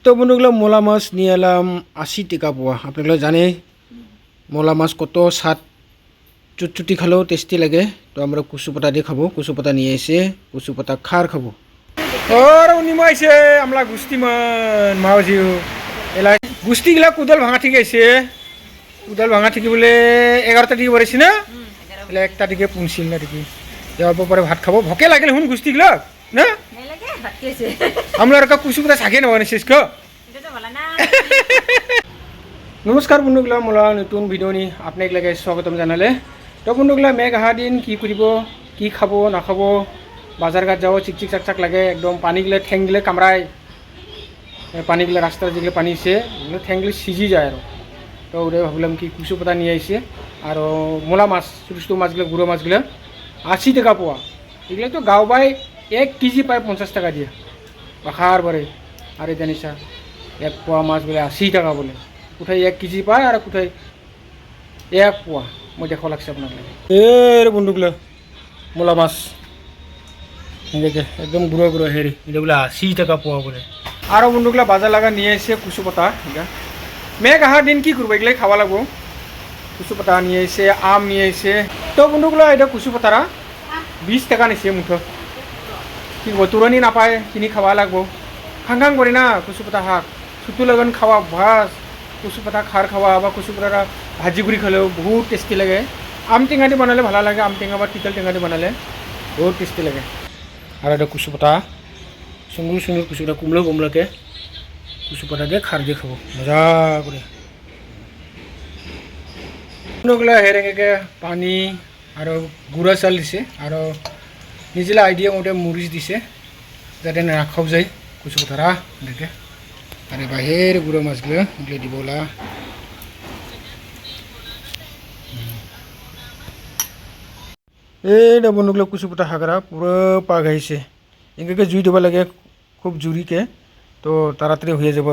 তো বন্ধুগুলো মোলা মাছ নিয়ে এলাম 80 টাকা পোয়া। আপনারা জানেন মোলা মাছ কত স্বাদ, চুটচুটি খেলেও টেস্টি লাগে। তো আমরা কুসু পাতা দিয়ে খাবো। কুসু পাতা নিয়ে এসে কুসু পাতা খার খাবো। ওর উনিমা আইছে আমলা গুস্তিমান মাওজিও এলা গুস্তিগুলা কুদাল ভাঙা ঠিক আছে। কুদাল ভাঙা ঠিক বলে 11টা দিকে পড়েছি না, এলা একটা দিকে পুনছিল না দিকে যাওয়ার পরে ভাত খাবো। ভকে লাগলে হুন গুস্তিগুলা না আমরা কুসু পাতা থাকে না শেষ খো। নমস্কাৰ বন্ধুগলা, মোলা নতুন ভিডিঅ'নি আপোনাক স্বাগতম জানালে। তো বন্ধুগলা মেঘ অহা দিন কি কৰিব, কি খাব নাখাব, বাজাৰ ঘাট যাব চিক চিক চাক চাক লাগে একদম। পানী গিলে ঠেং গিলে কামড়ায়, পানী গিলে ৰাস্তাত যিগিলে পানী আছে ঠেং গিলে সিজি যায় আৰু। তো ওৰে ভাবলাম কি কুচু পাতা নিয়ে আইছে আৰু মোলা মাছ, ছোটো ছোটো মাছগুলো, গুঁড়ো মাছগুলো 80 টাকা পোৱা। এগুলো তো গাঁও বাই 1 কেজি পায় 50 টাকা দিয়ে বাখার পরে। আর এই জানিসা 1 পোয়া মাছ বলে 80 টাকা বলে। কোথায় 1 কেজি পায় আর কোথায় 1 পোয়া, মই দেখা লাগছে আপনার। এর বন্ধুগুলো মোলা মাছ দেখে একদম গুঁড়ো গুঁড়ো হেরি, এটা বলে 80 টাকা পোয়া বলে। আরও বন্ধুগুলা বাজার লাগা নিয়ে এসে কুচু পাতা। এটা মেঘ আহার দিন কি করবো, এগুলাই খাওয়া লাগবো। কুচু পাতা নিয়ে এসে, আম নিয়ে এসে। তো বন্ধুগুলা এটা কুচু পাতারা 20 টাকা নিছে মুঠো। কি করবো, তুরনি নাপায়, কিনি খাওয়া লাগবো। খাং খাং করে না কুচু পাতা শাক, ছুটু লগন খাওয়া ভাস। কুচু পাতা খার খাওয়া বা কুচু পাতা ভাজি কৰি খালেও বহুত টেষ্টি লাগে। আম টেঙা দি বনালে ভালো লাগে, আম টেঙা বা তিতাল টেঙা দি বনালে বহুত টেষ্টি লাগে। আর এটা কুচু পাতা সুন্দর সুন্দর কুচু পাতা কুমড়ো কুমড়োকে কুচু পাতা দিয়ে খার দিয়ে খাবো মজা করে। অন্যগুলা হেরেঙেকে পানি আর গুঁড়া চাল দিছে আর নিজেলা আইডিয়া মতে মরিচ দিছে যাতে নাখাও যায় কুচু পাতারা দেখে। আর বাহির গুঁড়ো মাছগুলো এগুলো দিবলা। এইটা বন্ধুগুলো কুচু পাতা শাকরা পুরো পাক আহিছে। এঙ্গে জুই দিব লাগে খুব জুরিকে, তো তাড়াতাড়ি হয়ে যাব।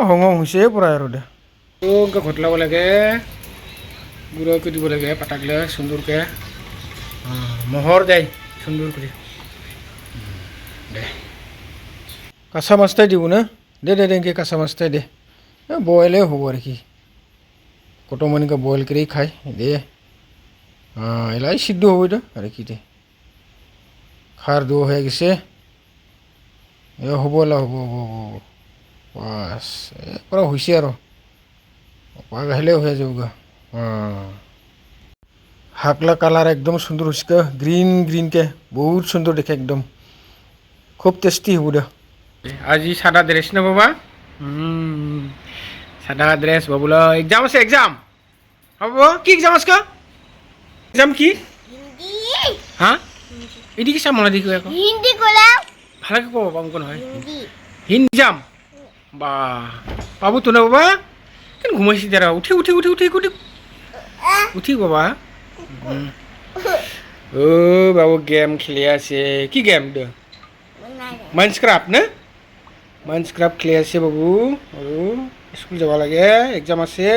হং হং হৈছে পুরা আর ওকে ঘটলাব লাগে, গুঁড়োকে দিব লাগে পাতাগুলো সুন্দরকে মহর দেয় সুন্দর করে। দে কাঁচা মাছটাই দিব না, দে দে দেঙ্কে কাঁচা মাছটাই দে। বয়েলে হব আর কি, কত মনিকে বয়েল করেই খায় দে। এলাই সিদ্ধ হব এটা আর কি দে। খার দো হয়ে গেছে, এ হব এলা হব হব হব বাস পুরা হয়েছে আর পাক আহিলে হয়ে যাব গা। শাকলা কালার একদম সুন্দর হয়েছে, গ্রিন গ্রিন কে বহুত সুন্দর দেখে একদম, খুব টেস্টি হব দে। আজি সাদা ড্রেস না বাবা, সাদা ড্রেস বাবুলা। এক্সাম আছে, এক্সাম হব কি এক্সাম আজকে? এক্সাম কি? হ্যাঁ এদিকে সামলা দিকে হিন্দি কলা ভালো কব পাবো কোন হয় হিন্দি এক্সাম বা পাবো তো না বাবা। কেন ঘুমাইছি যারা, উঠি উঠি উঠি উঠি উঠি উঠি বাবা। ও বাবু গেম খেলে আছে, কি গেম? মাইনক্রাফট না, মাইনক্রাফট খেলে আছে বাবু। আৰু স্কুল যাব লাগে, এক্সাম আছে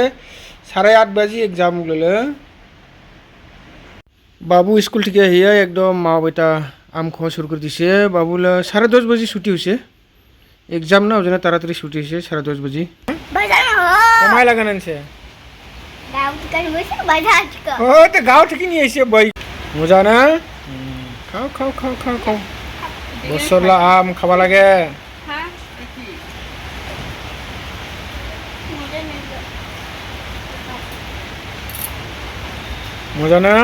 8:30 বাজি এক্সাম ললে। বাবু স্কুল থেকে আহিয়ে একদম মা বেটা আম খাওয়া শুরু করে দিছে। বাবুলা 10:30 বাজি ছুটি হয়েছে, এক্সাম না ওই জন্য তাড়াতাড়ি ছুটি হয়েছে 10:30 বাজি। কমাই লাগা নানছে ও তো গাঁও থেকে নিয়ে এসে বই মজা না। খাও খাও খাও খাও খাও, বছরলা আম খাবা লাগে। মজা না?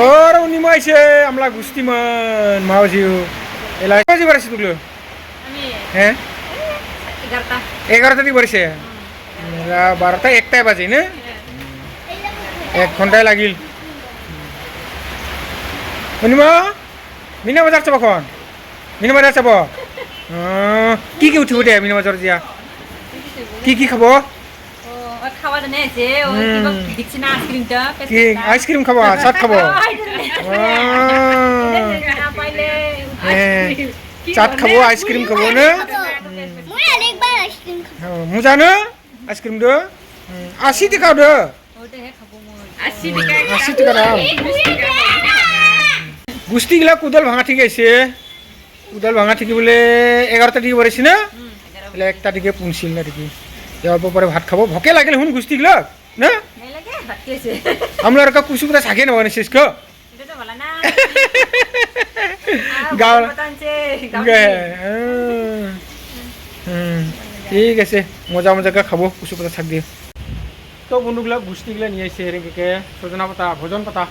ওর উনিমা আইছে আমলা গুস্তিমান মাওজিও এলা বাজি বাড়ছে তুলো। হ্যাঁ 11টা দিয়ে বাড়ছে, 12টা 1টায় বাজে না, 1 ঘন্টায় লাগিল। উনিমা মিনা বাজার যাব কখন? মিনা বাজার যাব কি কি উঠিব দে মিনা বাজার দিয়া, কি কি খাব? আইসক্রিম খাব, চাট খাব, চাট খাব, আইসক্রিম খাব না। মোজা ন আইচক্ৰীমটো 80 টকা দে 80 টকা দাম গুষ্টিগিলা কুদাল ভাঙা ঠিক আছে কুদাল ভাঙা ঠিকি বোলে 11টা দিকে পড়েছি না তাহলে একটা দিকে পুনছিল না দিকে যাওয়ার পরে ভাত খাবো ভকে লাগিলে শুন গুষ্টিগিলা না আমরা আর কুসু পুরা থাকে না মানে শেষ ঠিক আছে মজা মজাকে খাবো কুচু পাতা শাক দিয়ে তো বন্ধুগুলা গুষ্টিগুলা নিয়ে আসছে হেরেকে সজনা পাতা ভোজন পাতা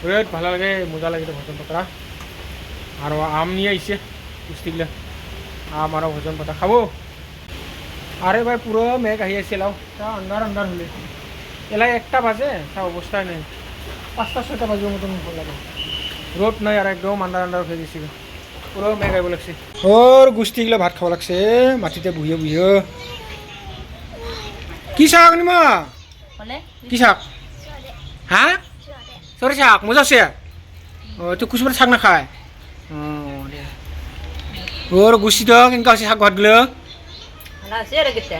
বিরাট ভালো লাগে মজা লাগে ভোজন পাতা আর আম নিয়ে আসছে গুষ্টিগুলা আম আর ভোজন পাতা খাবো আরে ভাই পুরো মেঘ আহি আছে লাও তা আন্ধার আন্ধার হলে এলাই 1টা বাজে তা অবস্থায় নেই 5টা 6টা বাজে মতন ভালো লাগে রোদ নাই আর একদম আন্ধার আন্ধার হয়ে গেছে পুরো মেঘ আইব লাগছে ওর গুষ্টিগুলা ভাত খাওয়া লাগছে মাটিতে বুহিয়ে বুহিয়ে কি শাক নিমা কি শাক হ্যাঁ সরে শাক মজা আছে তুই কুসুমের শাক না খায় ওর গুষ্টি তো কেনকা আছে শাক ভাত গুলো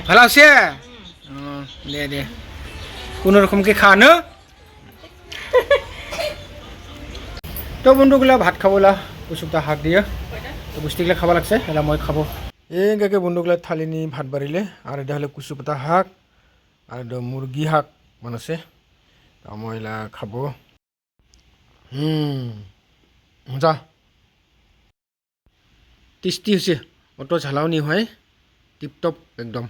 ভালো আছে দে দে কোনো রকমকে খা না তো বন্ধুগুলা ভাত খাবলা কুচুপটা শাক দিয়ে তো গুষ্টিগুলা খাব লাগছে এলা মই খাব এনেকৈ বন্ধুগুলা থালি নি ভাত বাঢ়িলে আর এটা হলে কুচুপটা শাক আর এটা মুরগি শাক বানাইছে মই এলা খাব মজা টেষ্টি হৈছে অত ঝালাও নি হয় টিপটপ একদম